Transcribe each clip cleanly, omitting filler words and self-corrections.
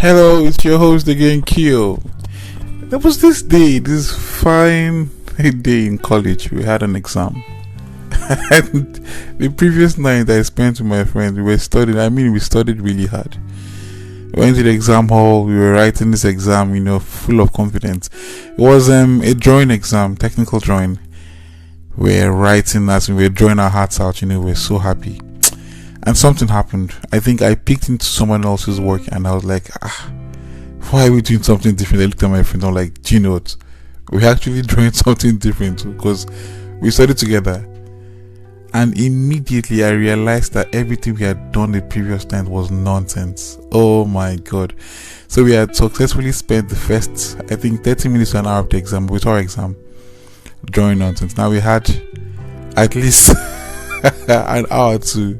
Hello, it's your host again, Kyo. There was this fine day in college. We had an exam. And the previous night I spent with my friends, we were studying. We studied really hard. We went to the exam hall. We were writing this exam, full of confidence. It was a drawing exam, technical drawing. We were writing as we were drawing our hearts out. We were so happy. And something happened. I think I peeked into someone else's work and I was like, why are we doing something different? I looked at my friend and I'm like, do you know what? We're actually drawing something different because we studied together. And immediately I realized that everything we had done the previous night was nonsense. Oh my God. So we had successfully spent the first, 30 minutes to an hour of the exam, with our exam, drawing nonsense. Now we had at least an hour to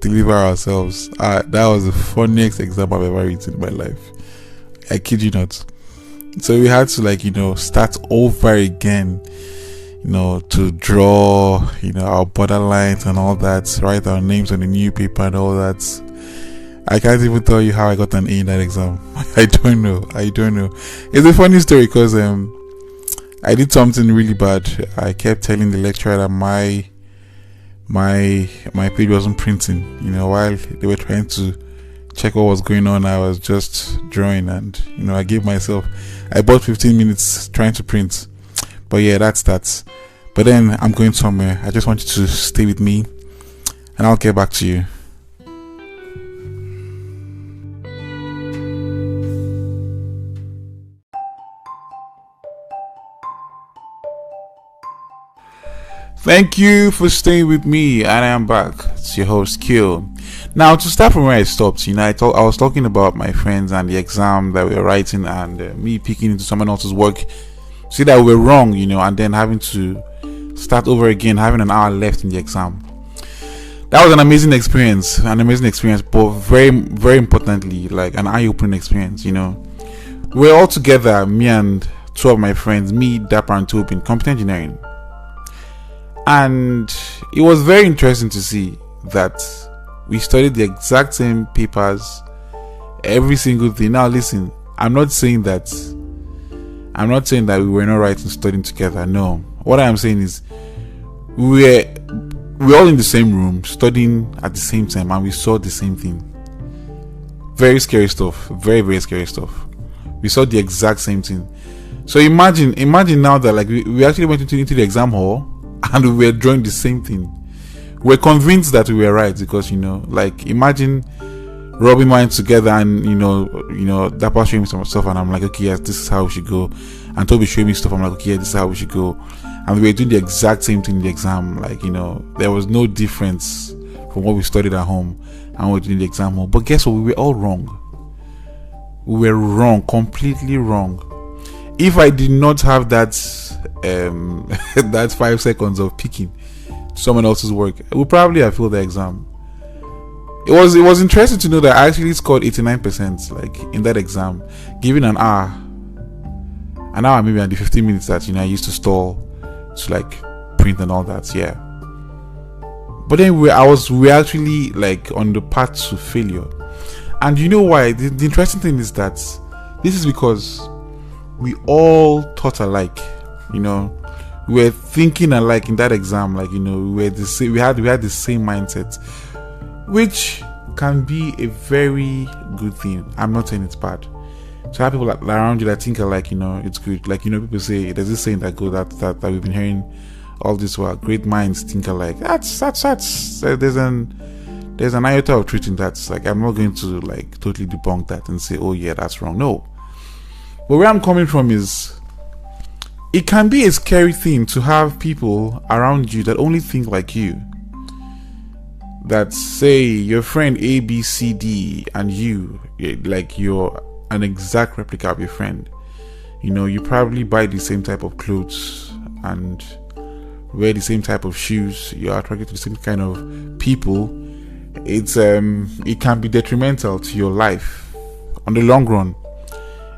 deliver ourselves. That was the funniest exam I've ever written in my life. I kid you not. So we had to start over again, to draw, our borderlines and all that, write our names on the new paper and all that. I can't even tell you how I got an A in that exam. I don't know. It's a funny story because I did something really bad. I kept telling the lecturer that my page wasn't printing. While they were trying to check what was going on, I was just drawing, and I bought 15 minutes trying to print. But yeah, that's that. But then I'm going somewhere. I just want you to stay with me and I'll get back to you. Thank you for staying with me, and I am back. It's your host, Kill. Now, to start from where I stopped, I was talking about my friends and the exam that we were writing, and me peeking into someone else's work, see that we were wrong, and then having to start over again, having an hour left in the exam. That was an amazing experience, but very, very importantly, like an eye-opening experience. We were all together, me and two of my friends, me, Dapper, and Toby, in computer engineering. And it was very interesting to see that we studied the exact same papers, every single thing. Now listen, I'm not saying that we were not right in studying together. No. What I am saying is we're all in the same room studying at the same time, and we saw the same thing. Very scary stuff. Very, very scary stuff. We saw the exact same thing. So imagine now that we actually went into the exam hall and we were drawing the same thing. We're convinced that we were right because imagine rubbing minds together and Dapper showing me some stuff and I'm like, okay, yes, this is how we should go. And Toby showing me stuff, I'm like, okay, yeah, this is how we should go. And we were doing the exact same thing in the exam. There was no difference from what we studied at home and what we did in the exam hall. But guess what? We were all wrong. We were wrong, completely wrong. If I did not have that that 5 seconds of picking someone else's work, I would probably have failed the exam. It was interesting to know that I actually scored 89% in that exam, given an hour maybe, and the 15 minutes that I used to stall to print and all that. Yeah, but then we actually on the path to failure. And you know why? The interesting thing is that this is because we all thought alike. We were thinking alike in that exam. We were the same. We had the same mindset, which can be a very good thing. I'm not saying it's bad. To have people around you that think alike, it's good. People say there's this saying that that we've been hearing all this while. Great minds think alike. That's there's an iota of truth in that. I'm not going to totally debunk that and say, oh yeah, that's wrong. No. But where I'm coming from is, it can be a scary thing to have people around you that only think like you. That say your friend A, B, C, D, and you're an exact replica of your friend. You probably buy the same type of clothes and wear the same type of shoes. You're attracted to the same kind of people. It can be detrimental to your life on the long run.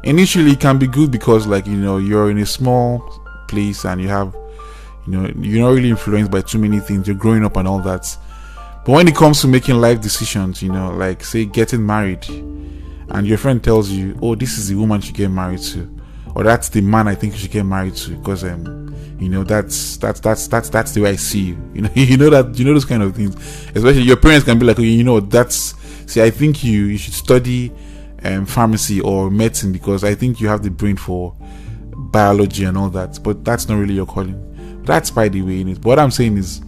Initially it can be good because you're in a small place and you have you're not really influenced by too many things, you're growing up and all that. But when it comes to making life decisions, say getting married and your friend tells you, oh, this is the woman you should get married to, or that's the man I think you should get married to, because that's the way I see you. Those kind of things. Especially your parents can be like, I think you should study pharmacy or medicine because I think you have the brain for biology and all that, but that's not really your calling. That's by the way in it. But what I'm saying is,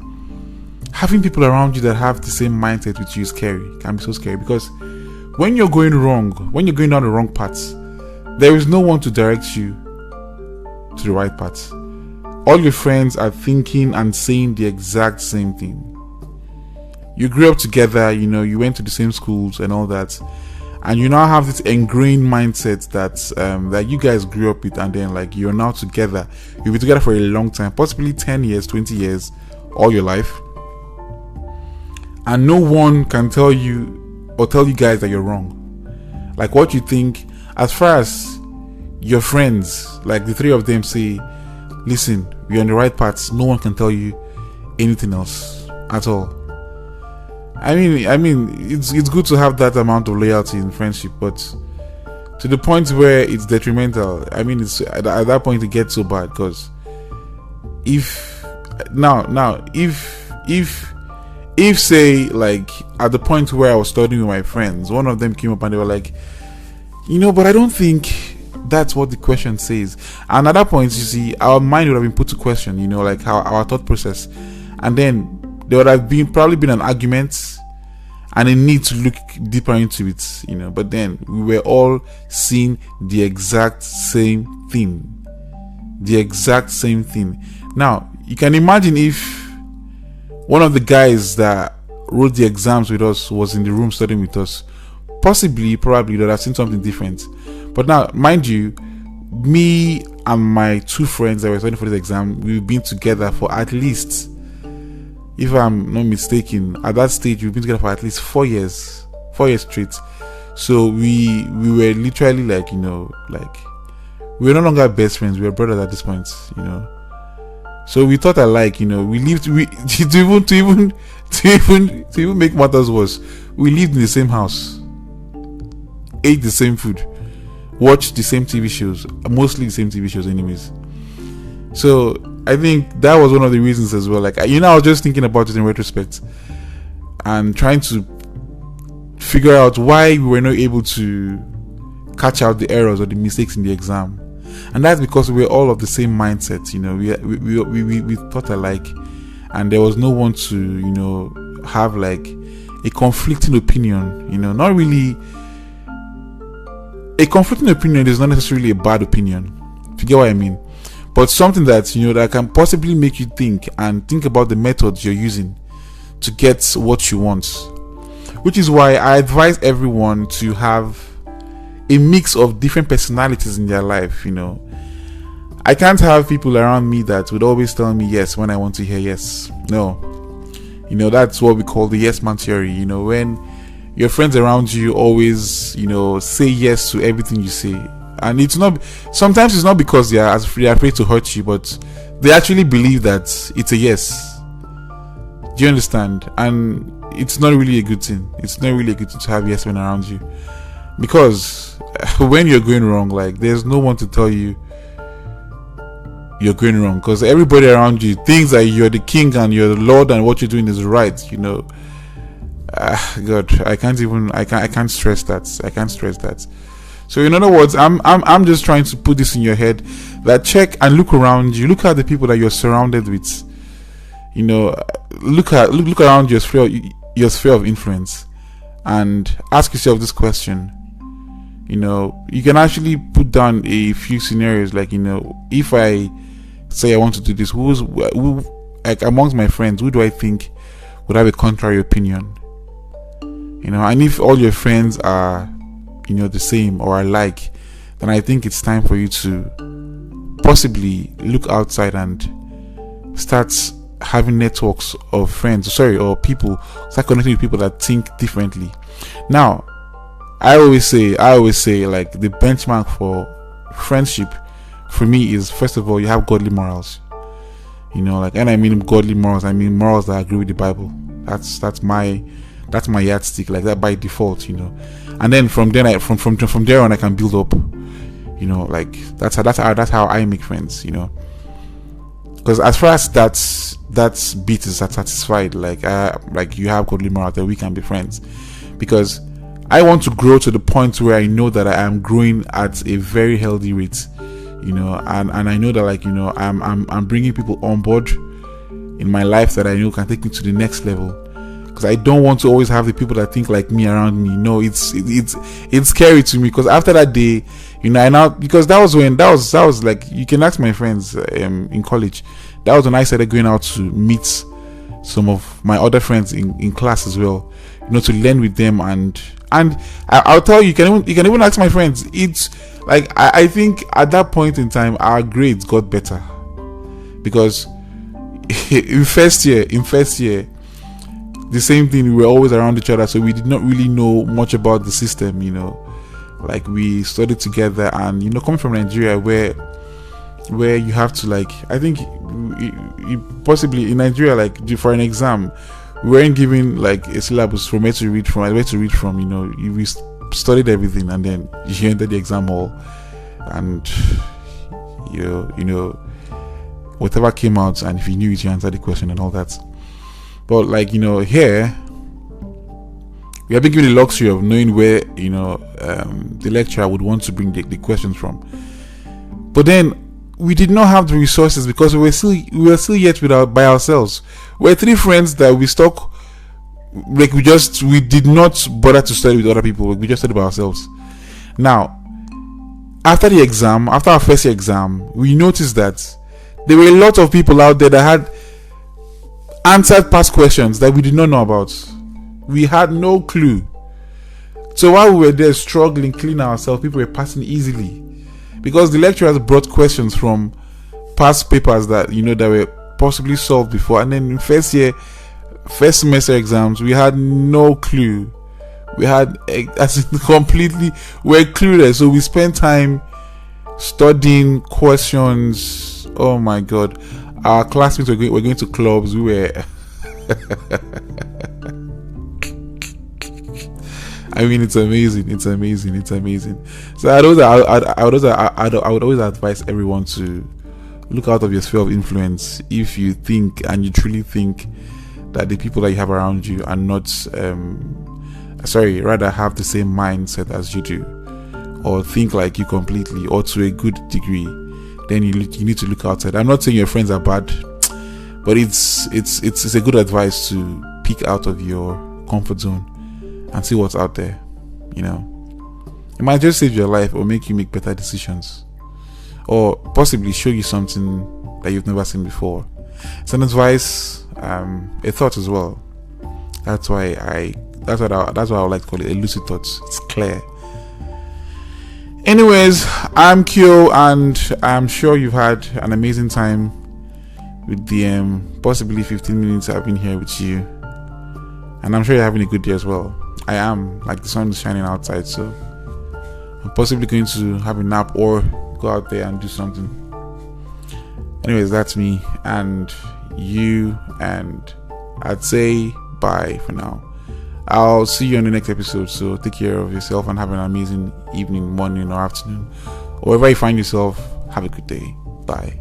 having people around you that have the same mindset with you is scary. Can be so scary, because when you're going wrong, when you're going down the wrong path, there is no one to direct you to the right path. All your friends are thinking and saying the exact same thing. You grew up together, you went to the same schools and all that, and you now have this ingrained mindset that you guys grew up with, and then like you're now together. You'll be together for a long time, possibly 10 years, 20 years, all your life. And no one can tell you or tell you guys that you're wrong. Like what you think, as far as your friends, like the three of them say, listen, we're on the right path, no one can tell you anything else at all. I mean, it's good to have that amount of loyalty in friendship, but to the point where it's detrimental. It's at that point it gets so bad, because if say, like, at the point where I was studying with my friends, one of them came up and they were like, but I don't think that's what the question says. And at that point, you see, our mind would have been put to question, like how our thought process. And then there would have probably been an argument and a need to look deeper into it, But then we were all seeing the exact same thing. The exact same thing. Now, you can imagine if one of the guys that wrote the exams with us was in the room studying with us, probably would have seen something different. But now, mind you, me and my two friends that were studying for this exam, we've been together for at least, if I'm not mistaken, at that stage we've been together for at least 4 years straight. So we were literally like, we were no longer best friends, we were brothers at this point, So we thought alike, we lived, to even make matters worse, we lived in the same house, ate the same food, watched the same TV shows, mostly the same TV shows anyways. So I think that was one of the reasons as well. Like, I was just thinking about it in retrospect and trying to figure out why we were not able to catch out the errors or the mistakes in the exam. And that's because we were all of the same mindset, we thought alike, and there was no one to, have like a conflicting opinion, not really. A conflicting opinion is not necessarily a bad opinion, if you get what I mean, but something that, that can possibly make you think about the methods you're using to get what you want. Which is why I advise everyone to have a mix of different personalities in their life. I can't have people around me that would always tell me yes when I want to hear yes. No, that's what we call the yes man theory. When your friends around you always say yes to everything you say, and sometimes it's not because they're afraid to hurt you, but they actually believe that it's a yes. Do you understand? And it's not really a good thing. It's not really a good thing to have yes men around you, because when you're going wrong, like, there's no one to tell you you're going wrong, because everybody around you thinks that you're the king and you're the lord and what you're doing is right. God, I can't stress that. I can't stress that. So in other words, I'm just trying to put this in your head, that check and look around you, look at the people that you're surrounded with. Look around your sphere of influence, and ask yourself this question. You can actually put down a few scenarios, like, if I say I want to do this, who like amongst my friends, who do I think would have a contrary opinion? And if all your friends are, the same or alike, then I think it's time for you to possibly look outside and start having networks of friends, or people, start connecting with people that think differently. Now, I always say, like, the benchmark for friendship for me is, first of all, you have godly morals. And I mean godly morals, I mean morals that agree with the Bible. That's That's my yardstick, like that by default, and then from there on I can build up, like that's how I make friends, because as far as that bit is satisfied, like you have Kodlimo out there, we can be friends, because I want to grow to the point where I know that I am growing at a very healthy rate, and I know that, like, I'm bringing people on board in my life that I know can take me to the next level. Because I don't want to always have the people that think like me around me. No, it's scary to me, because after that day, because that was like, you can ask my friends in college. That was when I started going out to meet some of my other friends in class as well, to learn with them, and I'll tell you, you can even ask my friends. It's like, I think at that point in time our grades got better, because in first year, the same thing, we were always around each other, so we did not really know much about the system, like we studied together, and coming from Nigeria, where you have to, like, I think you possibly in Nigeria, like, for an exam, we weren't given like a syllabus from where to read from, we studied everything, and then you entered the exam hall, and whatever came out, and if you knew it, you answered the question and all that. But like, here we have been given the luxury of knowing where the lecturer would want to bring the questions from. But then we did not have the resources, because we were still yet by ourselves. We're three friends that we stuck, like, we did not bother to study with other people. We just studied by ourselves. Now, after our first year exam, we noticed that there were a lot of people out there that had answered past questions that we did not know about. We had no clue. So while we were there struggling, cleaning ourselves, people were passing easily, because the lecturers brought questions from past papers that that were possibly solved before. And then in first semester exams, we had no clue. We had completely, we're clueless. So we spent time studying questions. Oh my god, our classmates were going to clubs. We were I mean, it's amazing. So I would always advise everyone to look out of your sphere of influence. If you think, and you truly think, that the people that you have around you are not rather have the same mindset as you do, or think like you completely, or to a good degree, then you need to look outside. I'm not saying your friends are bad, but it's a good advice to peek out of your comfort zone and see what's out there. It might just save your life, or make you make better decisions, or possibly show you something that you've never seen before. It's an advice, a thought as well. That's what I would like to call it, a lucid thought. It's clear. Anyways, I'm Kyo, and I'm sure you've had an amazing time with the possibly 15 minutes I've been here with you, and I'm sure you're having a good day as well. I am, like, the sun is shining outside, so I'm possibly going to have a nap or go out there and do something. Anyways, that's me and you, and I'd say bye for now. I'll see you on the next episode, so take care of yourself and have an amazing evening, morning, or afternoon, or wherever you find yourself. Have a good day. Bye.